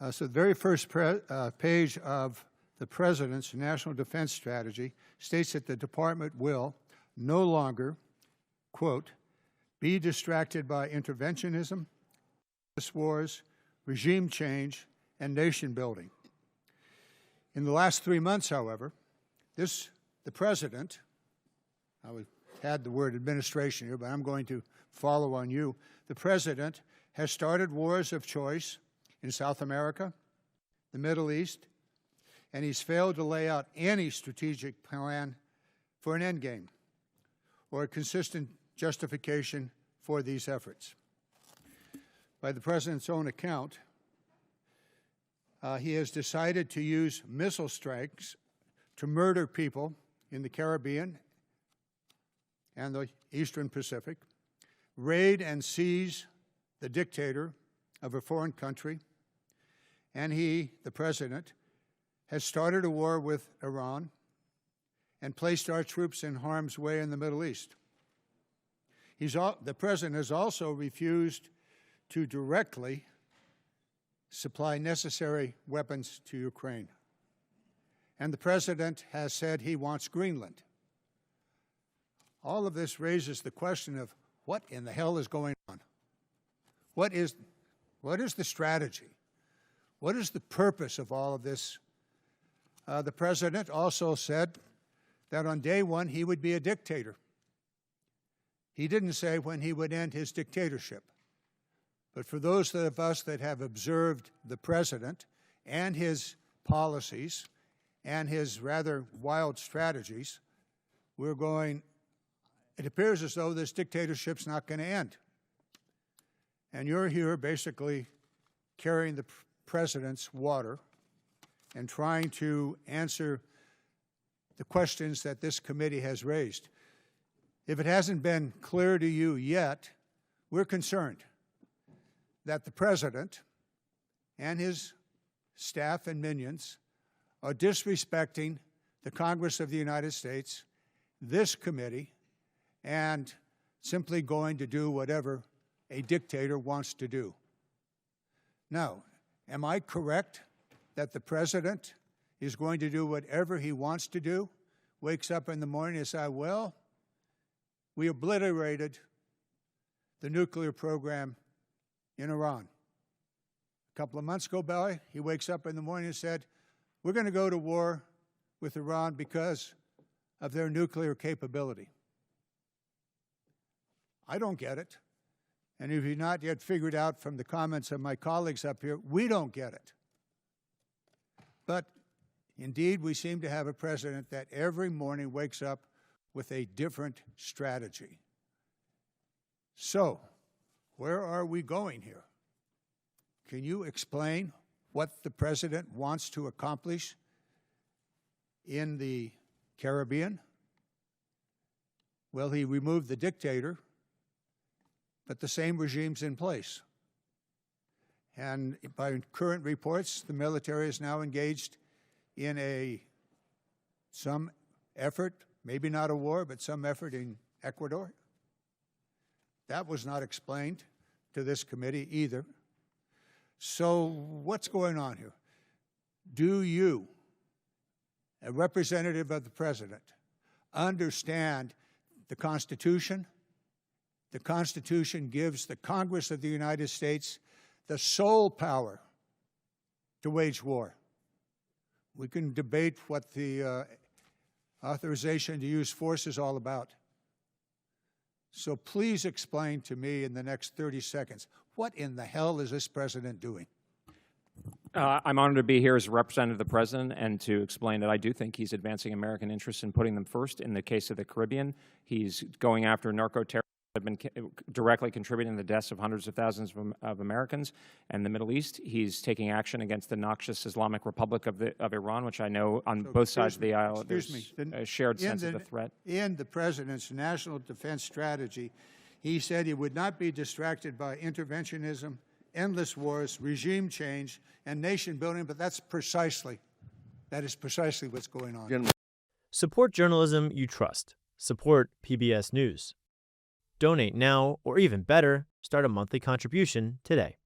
So the very first page of the President's National Defense Strategy states that the Department will no longer, quote, be distracted by interventionism, wars, regime change, and nation building. In the last 3 months, however, the President, I had the word administration here, but I'm going to follow on you. The President has started wars of choice in South America, the Middle East, and he's failed to lay out any strategic plan for an endgame or a consistent justification for these efforts. By the President's own account, he has decided to use missile strikes to murder people in the Caribbean and the Eastern Pacific, raid and seize the dictator of a foreign country, and he, the President, has started a war with Iran and placed our troops in harm's way in the Middle East. The President has also refused to directly supply necessary weapons to Ukraine. And the President has said he wants Greenland. All of this raises the question of what in the hell is going on? What is the strategy? What is the purpose of all of this? The President also said that on day one he would be a dictator. He didn't say when he would end his dictatorship. But for those of us that have observed the President and his policies and his rather wild strategies, it appears as though this dictatorship's not going to end. And you're here basically carrying the President's water and trying to answer the questions that this committee has raised. If it hasn't been clear to you yet, we're concerned that the President and his staff and minions are disrespecting the Congress of the United States, this committee, and simply going to do whatever a dictator wants to do. Now, am I correct that the President is going to do whatever he wants to do, wakes up in the morning and says, well, we obliterated the nuclear program in Iran. A couple of months go by, he wakes up in the morning and said, we're going to go to war with Iran because of their nuclear capability. I don't get it. And if you've not yet figured out from the comments of my colleagues up here, we don't get it. But indeed, we seem to have a President that every morning wakes up with a different strategy. So, where are we going here? Can you explain what the President wants to accomplish in the Caribbean? Well, he removed the dictator, but the same regime's in place. And by current reports, the military is now engaged in some effort, maybe not a war, but some effort in Ecuador. That was not explained to this committee either. So what's going on here? Do you, a representative of the President, understand the Constitution? The Constitution gives the Congress of the United States the sole power to wage war. We can debate what the authorization to use force is all about. So please explain to me in the next 30 seconds, what in the hell is this President doing? I'm honored to be here as a representative of the President and to explain that I do think he's advancing American interests and putting them first. In the case of the Caribbean, he's going after narco-terrorists have been directly contributing to the deaths of hundreds of thousands of Americans. And the Middle East, he's taking action against the noxious Islamic Republic of Iran, which I know on both sides of the aisle there's a shared sense of the threat. In the President's National Defense Strategy, he said he would not be distracted by interventionism, endless wars, regime change, and nation building, but that is precisely what's going on. Support journalism you trust. Support PBS News. Donate now, or even better, start a monthly contribution today.